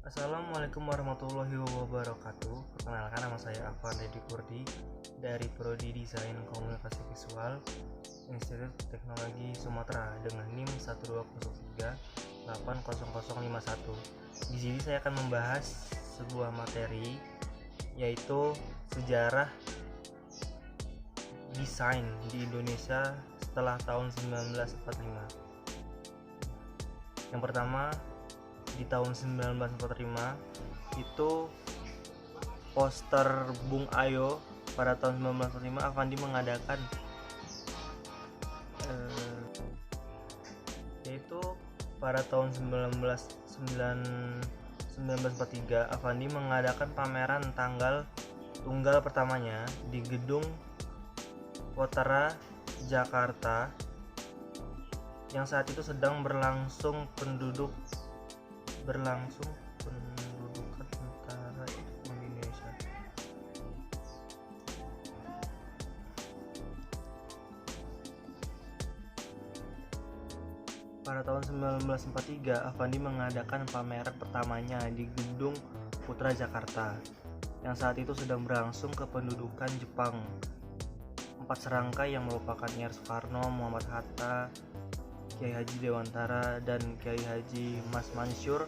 Assalamualaikum warahmatullahi wabarakatuh. Perkenalkan, nama saya Afan Deddy Kurdi dari Prodi Desain Komunikasi Visual Institut Teknologi Sumatera dengan NIM 120380051. Di sini saya akan membahas sebuah materi yaitu sejarah desain di Indonesia setelah tahun 1945. Yang pertama, di tahun 1945 itu poster Bung Ayo. Pada tahun 1945 Avandi mengadakan yaitu pada tahun 1943 Avandi mengadakan pameran tunggal pertamanya di gedung Kotara Jakarta yang saat itu sedang berlangsung pendudukan tentara Indonesia. Pada tahun 1943, Avandi mengadakan pameran pertamanya di Gedung Putra Jakarta yang saat itu sedang berlangsung kependudukan Jepang. 4 serangkai yang merupakan Nyar Soekarno, Muhammad Hatta, Kiai Haji Dewantara, dan Kiai Haji Mas Mansur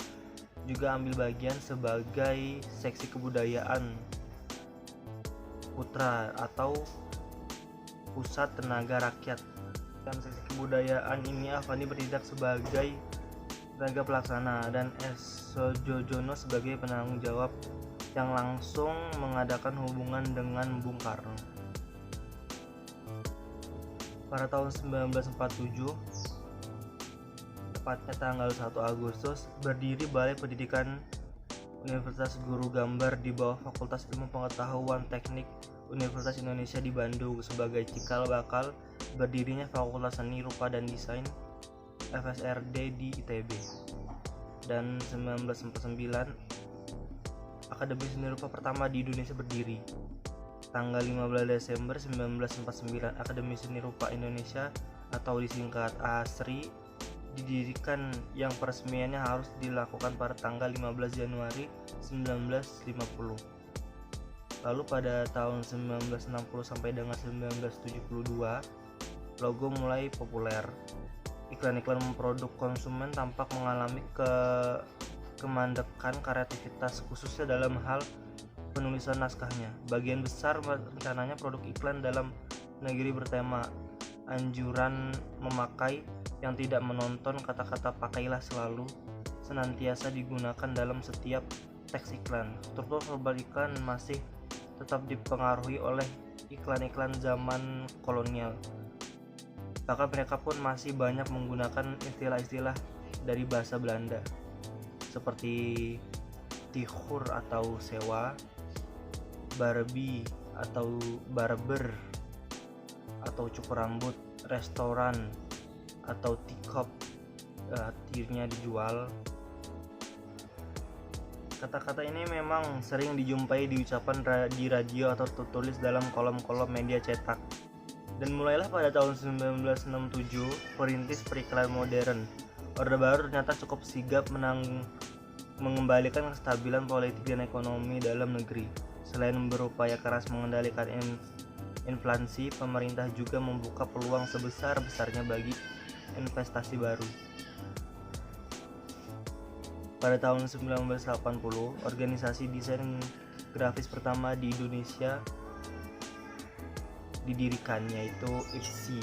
juga ambil bagian sebagai seksi kebudayaan Putra atau Pusat Tenaga Rakyat. Dan seksi kebudayaan ini Avandi bertindak sebagai tenaga pelaksana dan S. Sojojono sebagai penanggung jawab yang langsung mengadakan hubungan dengan Bung Karno. Pada tahun 1947, tepatnya tanggal 1 Agustus, berdiri Balai Pendidikan Universitas Guru Gambar di bawah Fakultas Ilmu Pengetahuan Teknik Universitas Indonesia di Bandung sebagai cikal bakal berdirinya Fakultas Seni Rupa dan Desain FSRD di ITB. Dan 1949 Akademi Seni Rupa pertama di Indonesia berdiri. Tanggal 15 Desember 1949 Akademi Seni Rupa Indonesia atau disingkat ASRI didirikan, yang peresmiannya harus dilakukan pada tanggal 15 Januari 1950. Lalu pada tahun 1960 sampai dengan 1972 logo mulai populer. Iklan-iklan produk konsumen tampak mengalami kemandekan kreativitas, khususnya dalam hal penulisan naskahnya. Bagian besar rencananya produk iklan dalam negeri bertema anjuran memakai yang tidak menonton kata-kata pakailah selalu senantiasa digunakan dalam setiap teks iklan. Struktur verbal iklan masih tetap dipengaruhi oleh iklan-iklan zaman kolonial. Bahkan mereka pun masih banyak menggunakan istilah-istilah dari bahasa Belanda seperti tihur atau sewa, Barbie atau barber atau cukur rambut, restoran atau teacup, akhirnya dijual. Kata-kata ini memang sering dijumpai di ucapan di radio atau tertulis dalam kolom-kolom media cetak. Dan mulailah pada tahun 1967 perintis periklan modern. Orde Baru ternyata cukup sigap mengembalikan kestabilan politik dan ekonomi dalam negeri. Selain berupaya keras mengendalikan inflasi, pemerintah juga membuka peluang sebesar-besarnya bagi investasi baru. Pada tahun 1980, organisasi desain grafis pertama di Indonesia didirikan, yaitu IPSI.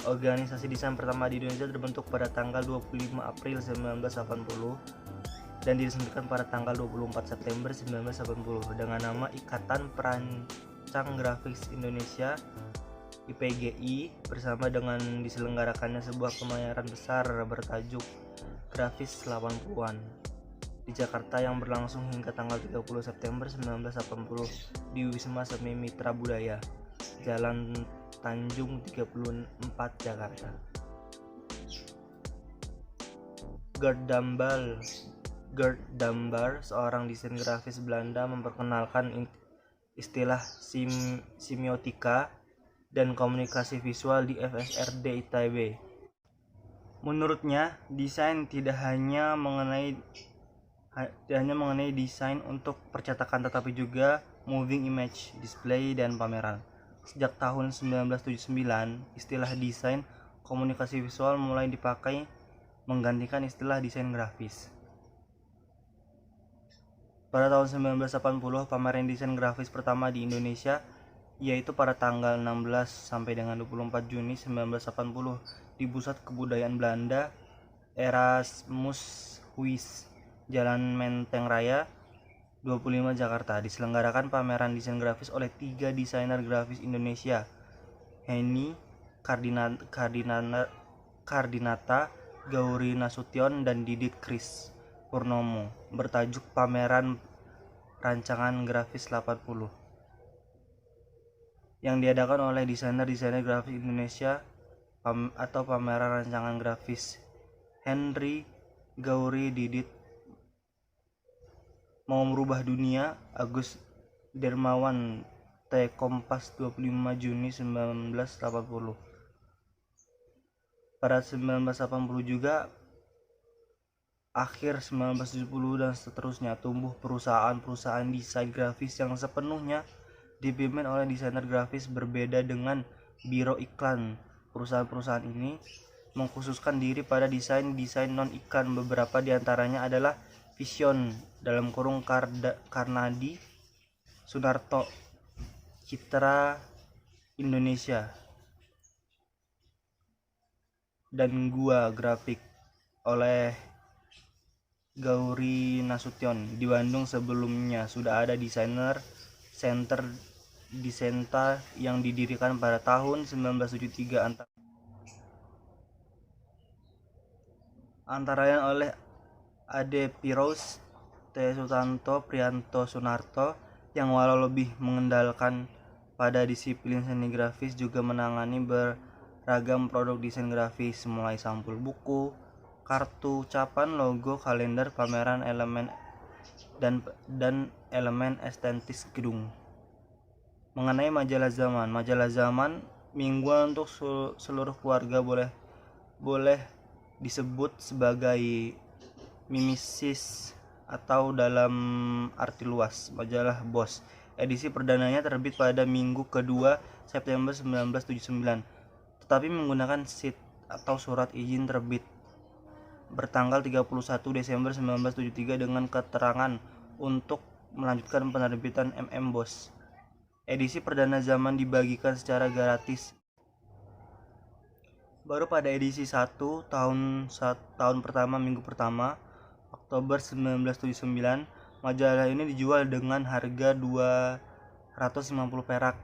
Organisasi desain pertama di Indonesia terbentuk pada tanggal 25 April 1980 dan diresmikan pada tanggal 24 September 1980 dengan nama Ikatan Perancang Grafis Indonesia IPGI, bersama dengan diselenggarakannya sebuah pameran besar bertajuk Grafis 80-an di Jakarta yang berlangsung hingga tanggal 30 September 1980 di Wisma Semi Mitra Budaya, Jalan Tanjung 34, Jakarta. Gerd Dambar, seorang desain grafis Belanda, memperkenalkan istilah semiotika dan komunikasi visual di FSRD ITB. Menurutnya, desain tidak hanya mengenai Tidak hanya mengenai desain untuk percetakan, tetapi juga moving image, display, dan pameran. Sejak tahun 1979, istilah desain komunikasi visual mulai dipakai menggantikan istilah desain grafis. Pada tahun 1980, pameran desain grafis pertama di Indonesia, yaitu pada tanggal 16 sampai dengan 24 Juni 1980 di Pusat Kebudayaan Belanda, Erasmushuis, Jalan Menteng Raya, 25 Jakarta. Diselenggarakan pameran desain grafis oleh 3 desainer grafis Indonesia, Henny Kardinata, Gauri Nasution, dan Didit Kris Purnomo, bertajuk Pameran Rancangan Grafis 80 yang diadakan oleh desainer-desainer grafis Indonesia atau Pameran Rancangan Grafis. Henry, Gauri, Didit Mau Merubah Dunia, Agus Dermawan, T. Kompas, 25 Juni 1980. Pada 1980 juga, akhir 1970 dan seterusnya, tumbuh perusahaan-perusahaan desain grafis yang sepenuhnya dipimpin oleh desainer grafis. Berbeda dengan biro iklan, perusahaan-perusahaan ini mengkhususkan diri pada desain non-iklan. Beberapa diantaranya adalah Vision (Karnadi, Sunarto, Citra Indonesia, dan Gua Grafik oleh Gauri Nasution. Di Bandung sebelumnya sudah ada desainer Center Disenta yang didirikan pada tahun 1973 antara lain oleh Ade Pirous, T. Sutanto, Prianto Sunarto, yang walau lebih mengendalkan pada disiplin seni grafis juga menangani beragam produk desain grafis, mulai sampul buku, kartu ucapan, logo, kalender, pameran, elemen dan elemen estetis gedung. Mengenai majalah zaman mingguan untuk seluruh keluarga boleh disebut sebagai mimesis atau dalam arti luas majalah Bos. Edisi perdananya terbit pada minggu kedua September 1979, tetapi menggunakan SID atau surat izin terbit bertanggal 31 Desember 1973 dengan keterangan untuk melanjutkan penerbitan Bos. Edisi perdana zaman dibagikan secara gratis. Baru pada edisi 1 tahun pertama, minggu pertama, Oktober 1979, majalah ini dijual dengan harga 250 perak.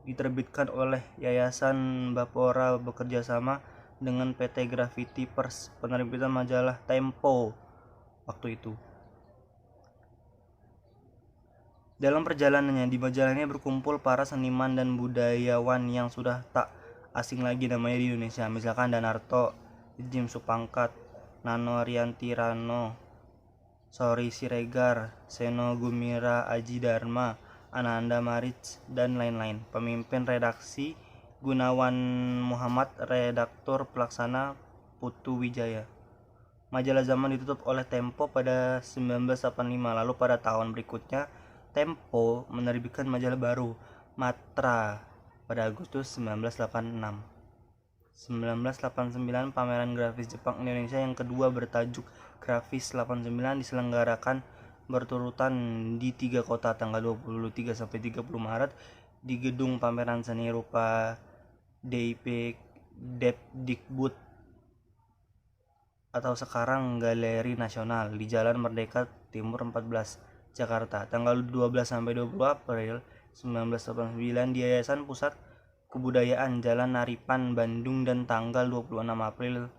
Diterbitkan oleh Yayasan Bapora bekerja sama dengan PT Graffiti Pers, penerbitan majalah Tempo waktu itu. Dalam perjalanannya, di majalah ini berkumpul para seniman dan budayawan yang sudah tak asing lagi namanya di Indonesia, misalkan Danarto, Jim Supangkat, Nano Rianti Rano, Sori Siregar, Seno Gumira Aji Dharma, Ananda Marich, dan lain-lain. Pemimpin redaksi Gunawan Muhammad, redaktur pelaksana Putu Wijaya. Majalah Zaman ditutup oleh Tempo pada 1985, lalu pada tahun berikutnya Tempo menerbitkan majalah baru, Matra, pada Agustus 1986. 1989, pameran grafis Jepang Indonesia yang kedua bertajuk Grafis 89 diselenggarakan berturutan di 3 kota tanggal 23 sampai 30 Maret di Gedung Pameran Seni Rupa DIP Depdikbud atau sekarang Galeri Nasional di Jalan Merdeka Timur 14, Jakarta. Tanggal 12 sampai 20 April 1989 di Yayasan Pusat Kebudayaan Jalan Naripan, Bandung, dan tanggal 26 April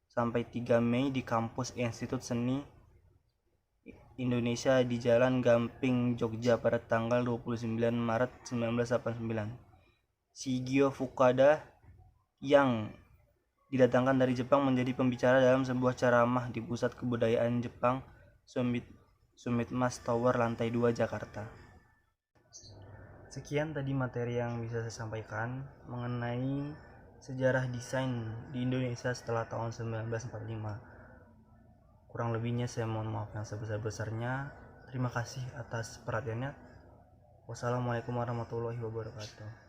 sampai 3 Mei di Kampus Institut Seni Indonesia di Jalan Gamping, Jogja pada tanggal 29 Maret 1989. Shigeo Fukuda yang didatangkan dari Jepang menjadi pembicara dalam sebuah ceramah di Pusat Kebudayaan Jepang Sumitmas Tower lantai 2 Jakarta. Sekian tadi materi yang bisa saya sampaikan mengenai sejarah desain di Indonesia setelah tahun 1945. Kurang lebihnya saya mohon maaf yang sebesar-besarnya. Terima kasih atas perhatiannya. Wassalamualaikum warahmatullahi wabarakatuh.